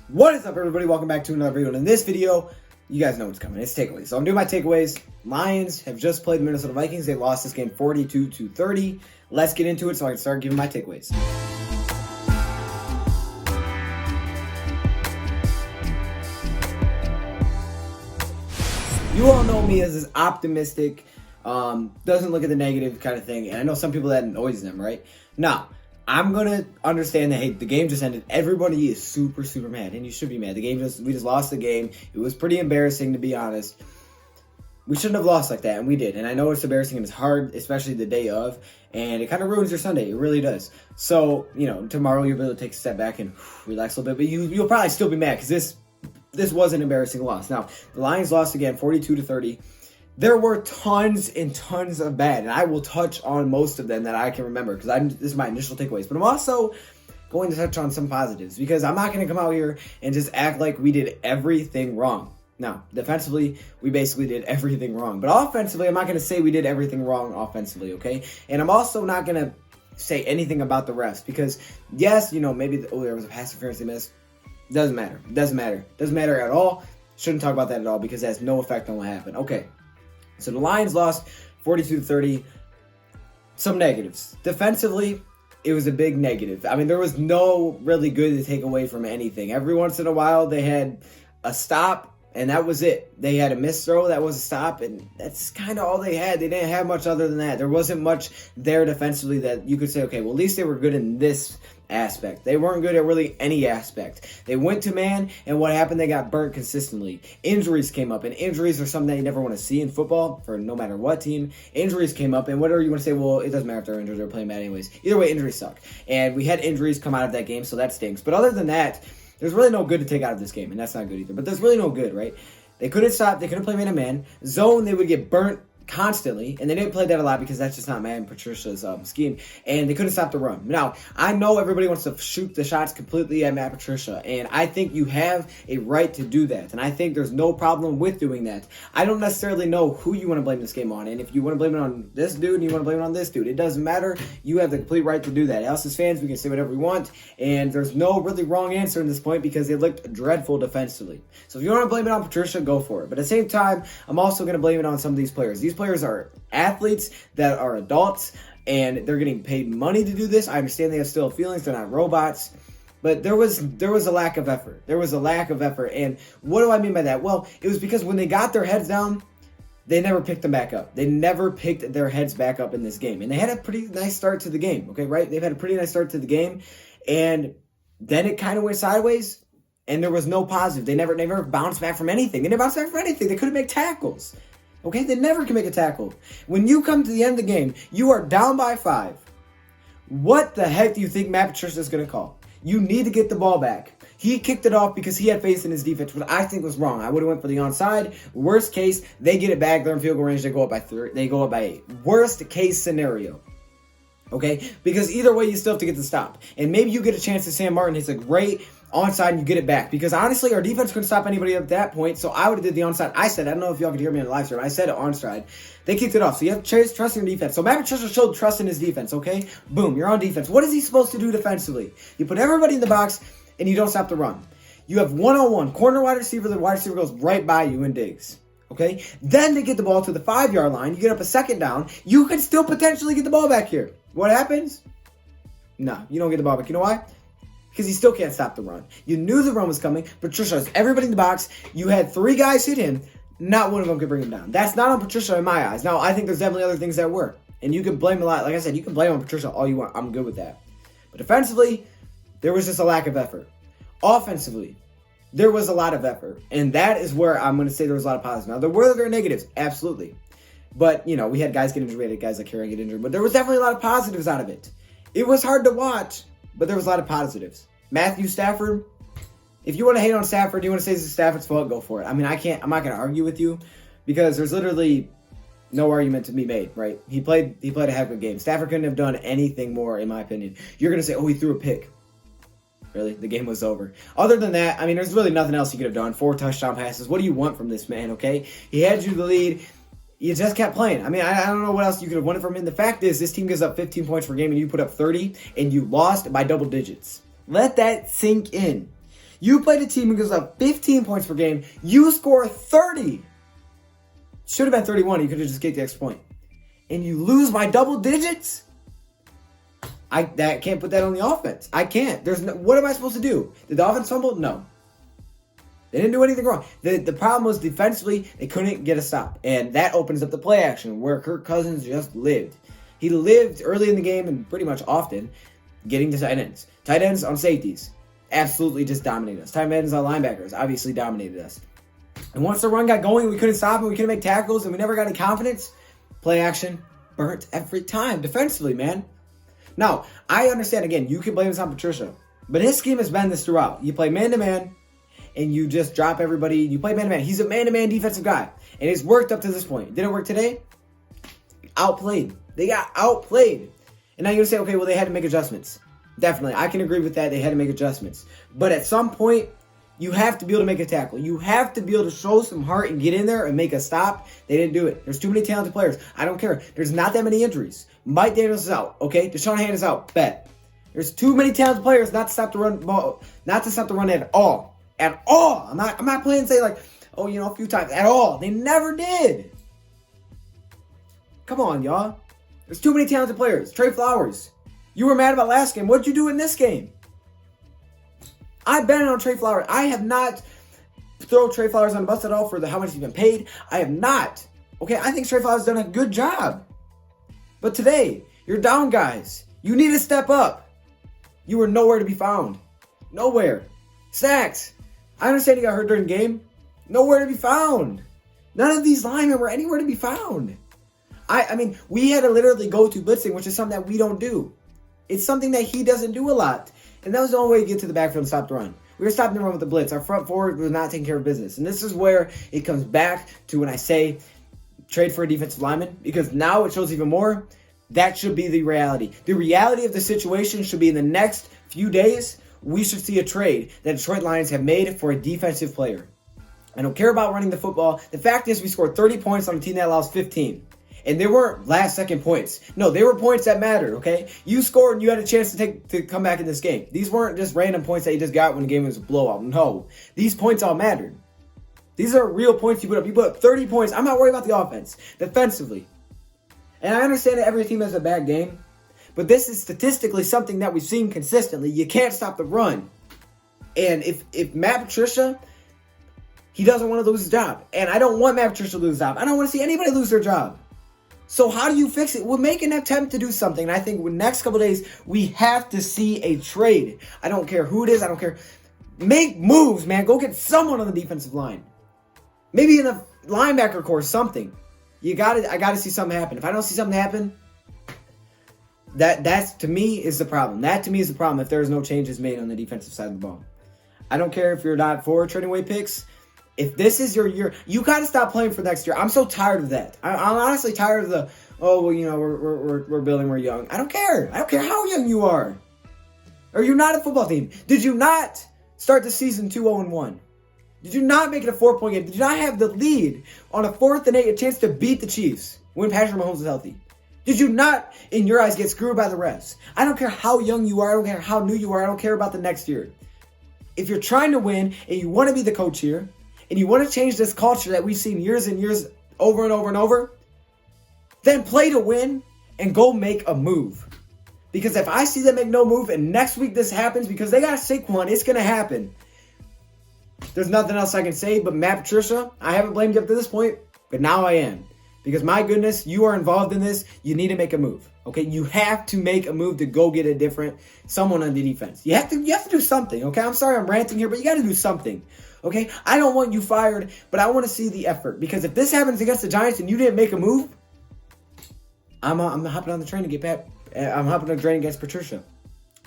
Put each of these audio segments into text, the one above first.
What is up, everybody? Welcome back to another video. And in this video, you guys know what's coming. It's takeaways. So I'm doing my takeaways. Lions have just played the Minnesota Vikings. They lost this game 42-30. Let's get into it so I can start giving my takeaways. You all know me as this optimistic, doesn't look at the negative kind of thing. And I know some people that annoys them, right? Now, I'm going to understand that, hey, the game just ended. Everybody is super, super mad, and you should be mad. We just lost the game. It was pretty embarrassing, to be honest. We shouldn't have lost like that, and we did. And I know it's embarrassing and it's hard, especially the day of, and it kind of ruins your Sunday. It really does. So, tomorrow you'll be able to take a step back and relax a little bit, but you'll probably still be mad because this was an embarrassing loss. Now, the Lions lost again 42-30. There were tons and tons of bad, and I will touch on most of them that I can remember because this is my initial takeaways. But I'm also going to touch on some positives because I'm not going to come out here and just act like we did everything wrong. Now, defensively, we basically did everything wrong. But offensively, I'm not going to say we did everything wrong offensively, okay? And I'm also not going to say anything about the refs because, yes, maybe there was a pass interference they missed. Doesn't matter. Doesn't matter at all. Shouldn't talk about that at all because it has no effect on what happened. Okay. So the Lions lost 42-30. Some negatives. Defensively, it was a big negative. I mean, there was no really good to take away from anything. Every once in a while, they had a stop, and that was it. They had a missed throw, that was a stop, and that's kind of all they had. They didn't have much other than that. There wasn't much there defensively that you could say, okay, well, at least they were good in this aspect. They weren't good at really any aspect. They went to man, and what happened? They got burnt consistently. Injuries came up, and injuries are something that you never want to see in football for no matter what team. Injuries came up, and whatever you want to say, well, it doesn't matter if they're injured, they're playing bad anyways. Either way, injuries suck. And we had injuries come out of that game, so that stinks. But other than that, there's really no good to take out of this game, and that's not good either. But there's really no good, right? They couldn't stop. They couldn't play man-to-man. Zone, they would get burnt constantly, and they didn't play that a lot because that's just not Matt and Patricia's scheme, and they couldn't stop the run. Now, I know everybody wants to shoot the shots completely at Matt Patricia, and I think you have a right to do that, and I think there's no problem with doing that. I don't necessarily know who you want to blame this game on, and if you want to blame it on this dude and you want to blame it on this dude, it doesn't matter. You have the complete right to do that. Us as fans, we can say whatever we want, and there's no really wrong answer in this point because they looked dreadful defensively. So if you want to blame it on Patricia, go for it. But at the same time, I'm also going to blame it on some of these players. These players are athletes that are adults, and they're getting paid money to do this. I understand they have still feelings. They're not robots. But there was a lack of effort. There was a lack of effort. And what do I mean by that? Well, it was because when they got their heads down, they never picked them back up. They never picked their heads back up in this game. And they had a pretty nice start to the game, okay, right? They've had a pretty nice start to the game. And then it kind of went sideways, and there was no positive. They never bounced back from anything. They never bounced back from anything. They couldn't make tackles. Okay, they never can make a tackle. When you come to the end of the game, you are down by 5. What the heck do you think Matt Patricia is going to call? You need to get the ball back. He kicked it off because he had faith in his defense, which I think was wrong. I would have went for the onside. Worst case, they get it back. They're in field goal range. They go up by 3. They go up by 8. Worst case scenario. Okay, because either way, you still have to get the stop. And maybe you get a chance to Sam Martin. It's a great onside and you get it back. Because honestly, our defense couldn't stop anybody at that point. So I would have did the onside. I don't know if y'all could hear me on the live stream. I said it onside. They kicked it off. So you have trust in your defense. So Matt Patricia showed trust in his defense, okay? Boom, you're on defense. What is he supposed to do defensively? You put everybody in the box and you don't stop the run. You have one-on-one. Corner wide receiver, the wide receiver goes right by you and digs. Okay? Then they get the ball to the 5-yard line. You get up a second down. You could still potentially get the ball back here. What happens? No, you don't get the ball back. You know why? Because he still can't stop the run. You knew the run was coming. Patricia has everybody in the box. You had 3 guys hit him. Not one of them could bring him down. That's not on Patricia in my eyes. Now, I think there's definitely other things that were. And you can blame a lot. Like I said, you can blame on Patricia all you want. I'm good with that. But defensively, there was just a lack of effort. Offensively, there was a lot of effort. And that is where I'm going to say there was a lot of positives. Now, there were negatives. Absolutely. But, we had guys get injured. We had guys like Carey get injured. But there was definitely a lot of positives out of it. It was hard to watch, but there was a lot of positives. Matthew Stafford, if you want to hate on Stafford, you want to say this is Stafford's fault, go for it. I mean, I'm not going to argue with you because there's literally no argument to be made, right? He played a heck of a game. Stafford couldn't have done anything more, in my opinion. You're going to say, oh, he threw a pick. Really? The game was over. Other than that, I mean, there's really nothing else he could have done. 4 touchdown passes. What do you want from this man, okay? He had you the lead. You just kept playing. I mean, I don't know what else you could have wanted from him. The fact is, this team gives up 15 points per game, and you put up 30, and you lost by double digits. Let that sink in. You played a team who gives up 15 points per game. You score 30. Should have been 31. You could have just kicked the extra point. And you lose by double digits? I can't put that on the offense. I can't. What am I supposed to do? Did the offense fumble? No. They didn't do anything wrong. The problem was defensively, they couldn't get a stop. And that opens up the play action where Kirk Cousins just lived. He lived early in the game and pretty much often getting to tight ends. Tight ends on safeties absolutely just dominated us. Tight ends on linebackers obviously dominated us. And once the run got going, we couldn't stop him. We couldn't make tackles and we never got any confidence. Play action burnt every time defensively, man. Now, I understand, again, you can blame this on Patricia. But his scheme has been this throughout. You play man-to-man, and you just drop everybody. You play man-to-man. He's a man-to-man defensive guy. And it's worked up to this point. Did it work today? Outplayed. They got outplayed. And now you're going to say, okay, well, they had to make adjustments. Definitely. I can agree with that. They had to make adjustments. But at some point, you have to be able to make a tackle. You have to be able to show some heart and get in there and make a stop. They didn't do it. There's too many talented players. I don't care. There's not that many injuries. Mike Daniels is out. Okay, Deshaun Hand is out. Bet. There's too many talented players not to stop the run ball, not to stop the run at all. At all. I'm not playing say like, oh, a few times. At all. They never did. Come on, y'all. There's too many talented players. Trey Flowers. You were mad about last game. What'd you do in this game? I bet on Trey Flowers. I have not thrown Trey Flowers on the bus at all for how much he's been paid. I have not. Okay, I think Trey Flowers has done a good job. But today, you're down, guys. You need to step up. You were nowhere to be found. Nowhere. Sacks. I understand he got hurt during the game. Nowhere to be found. None of these linemen were anywhere to be found. I mean, we had to literally go to blitzing, which is something that we don't do. It's something that he doesn't do a lot. And that was the only way to get to the backfield and stop the run. We were stopping the run with the blitz. Our front forward was not taking care of business. And this is where it comes back to when I say trade for a defensive lineman. Because now it shows even more. That should be the reality. The reality of the situation should be in the next few days, we should see a trade that Detroit Lions have made for a defensive player. I don't care about running the football. The fact is we scored 30 points on a team that allows 15. And they weren't last-second points. No, they were points that mattered, okay? You scored and you had a chance to come back in this game. These weren't just random points that you just got when the game was a blowout. No. These points all mattered. These are real points you put up. You put up 30 points. I'm not worried about the offense. Defensively. And I understand that every team has a bad game. But this is statistically something that we've seen consistently. You can't stop the run. And if Matt Patricia, he doesn't want to lose his job. And I don't want Matt Patricia to lose his job. I don't want to see anybody lose their job. So how do you fix it? We'll make an attempt to do something. And I think in the next couple of days, we have to see a trade. I don't care who it is. I don't care. Make moves, man. Go get someone on the defensive line. Maybe in the linebacker core, something. I got to see something happen. If I don't see something happen, that to me is the problem. That to me is the problem if there's no changes made on the defensive side of the ball. I don't care if you're not for trading away picks. If this is your year, you got to stop playing for next year. I'm so tired of that. I'm honestly tired of the, we're building, we're young. I don't care. I don't care how young you are. Or you're not a football team. Did you not start the season 2-0-1? Did you not make it a 4-point game? Did you not have the lead on a 4th and 8, a chance to beat the Chiefs when Patrick Mahomes is healthy? Did you not, in your eyes, get screwed by the refs? I don't care how young you are. I don't care how new you are. I don't care about the next year. If you're trying to win and you want to be the coach here, and you want to change this culture that we've seen years and years over and over and over, then play to win and go make a move. Because if I see them make no move and next week this happens because they got Saquon, it's going to happen. There's nothing else I can say, but Matt Patricia, I haven't blamed you up to this point, but now I am. Because my goodness, you are involved in this. You need to make a move. Okay, you have to make a move to go get a different someone on the defense. You have to do something. Okay, I'm sorry I'm ranting here, but you got to do something. Okay, I don't want you fired, but I want to see the effort. Because if this happens against the Giants and you didn't make a move, I'm hopping on the train to get back. I'm hopping on the train against Patricia.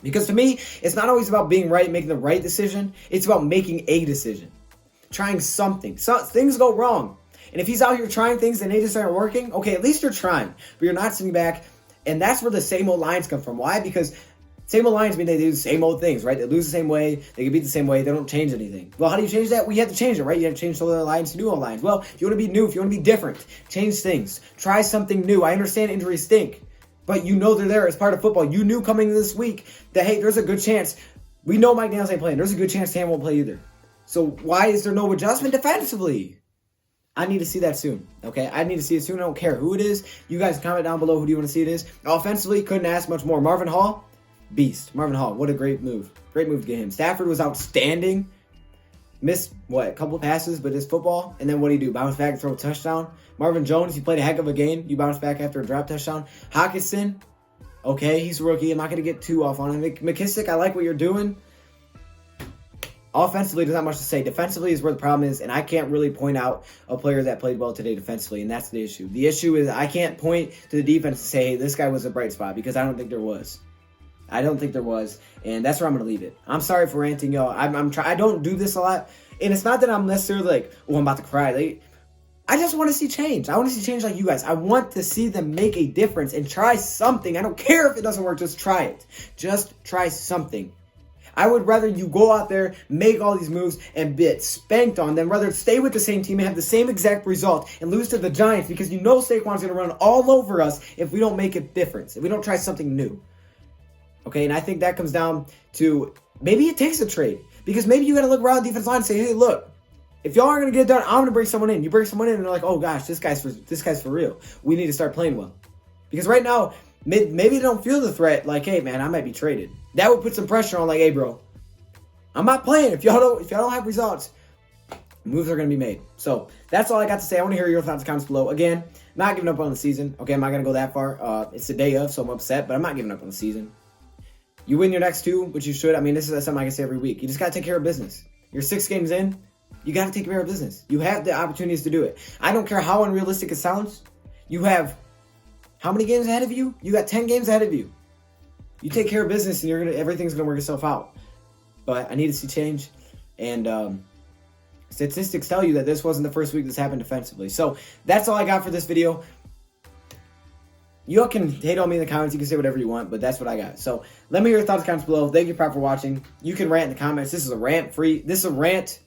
Because to me, it's not always about being right, making the right decision. It's about making a decision, trying something. Things go wrong, and if he's out here trying things and they just aren't working, okay, at least you're trying, but you're not sitting back. And that's where the same old lines come from. Why? Because same old lines mean they do the same old things, right? They lose the same way. They get beat the same way. They don't change anything. Well, how do you change that? Well, you have to change it, right? You have to change the old lines to new old lines. Well, if you want to be new, if you want to be different, change things. Try something new. I understand injuries stink, but you know they're there as part of football. You knew coming this week that, hey, there's a good chance We know Mike Daniels ain't playing. There's a good chance Sam won't play either. So why is there no adjustment defensively? I need to see that soon, okay? I need to see it soon. I don't care who it is. You guys comment down below who do you want to see it is. Offensively, couldn't ask much more. Marvin Hall, beast. Marvin Hall, what a great move. Great move to get him. Stafford was outstanding. Missed, a couple passes, but it's football. And then what do you do? Bounce back and throw a touchdown? Marvin Jones, he played a heck of a game. You bounce back after a drop touchdown. Hawkinson, okay, he's a rookie. I'm not going to get too off on him. McKissick, I like what you're doing. Offensively, there's not much to say. Defensively is where the problem is, and I can't really point out a player that played well today defensively, and that's the issue. The issue is I can't point to the defense to say, hey, this guy was a bright spot, because I don't think there was. I don't think there was, and that's where I'm going to leave it. I'm sorry for ranting, y'all. I don't do this a lot, and it's not that I'm necessarily like, oh, I'm about to cry. Like, I just want to see change. I want to see change like you guys. I want to see them make a difference and try something. I don't care if it doesn't work. Just try it. Just try something. I would rather you go out there, make all these moves, and get spanked on than rather stay with the same team and have the same exact result and lose to the Giants because you know Saquon's going to run all over us if we don't make a difference, if we don't try something new. Okay, and I think that comes down to maybe it takes a trade because maybe you got to look around the defense line and say, hey, look, if y'all aren't going to get it done, I'm going to bring someone in. You bring someone in and they're like, oh gosh, this guy's for real. We need to start playing well. Because right now, maybe they don't feel the threat like, hey man, I might be traded. That would put some pressure on like, hey bro, I'm not playing. If y'all don't have results, moves are going to be made. So that's all I got to say. I want to hear your thoughts in the comments below. Again, not giving up on the season. Okay, I'm not going to go that far. It's the day of, so I'm upset, but I'm not giving up on the season. You win your next two, which you should. I mean, this is something I can say every week. You just got to take care of business. You're 6 games in. You got to take care of business. You have the opportunities to do it. I don't care how unrealistic it sounds. You have how many games ahead of you? You got 10 games ahead of you. You take care of business and everything's going to work itself out. But I need to see change. And statistics tell you that this wasn't the first week this happened defensively. So that's all I got for this video. You all can hate on me in the comments. You can say whatever you want, but that's what I got. So let me hear your thoughts in the comments below. Thank you, Prop, for watching. You can rant in the comments. This is a rant free. This is a rant.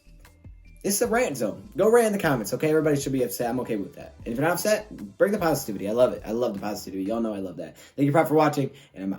It's a rant zone. Go rant in the comments, okay? Everybody should be upset. I'm okay with that. And if you're not upset, bring the positivity. I love it. I love the positivity. Y'all know I love that. Thank you, Prop, for watching, and I'm out.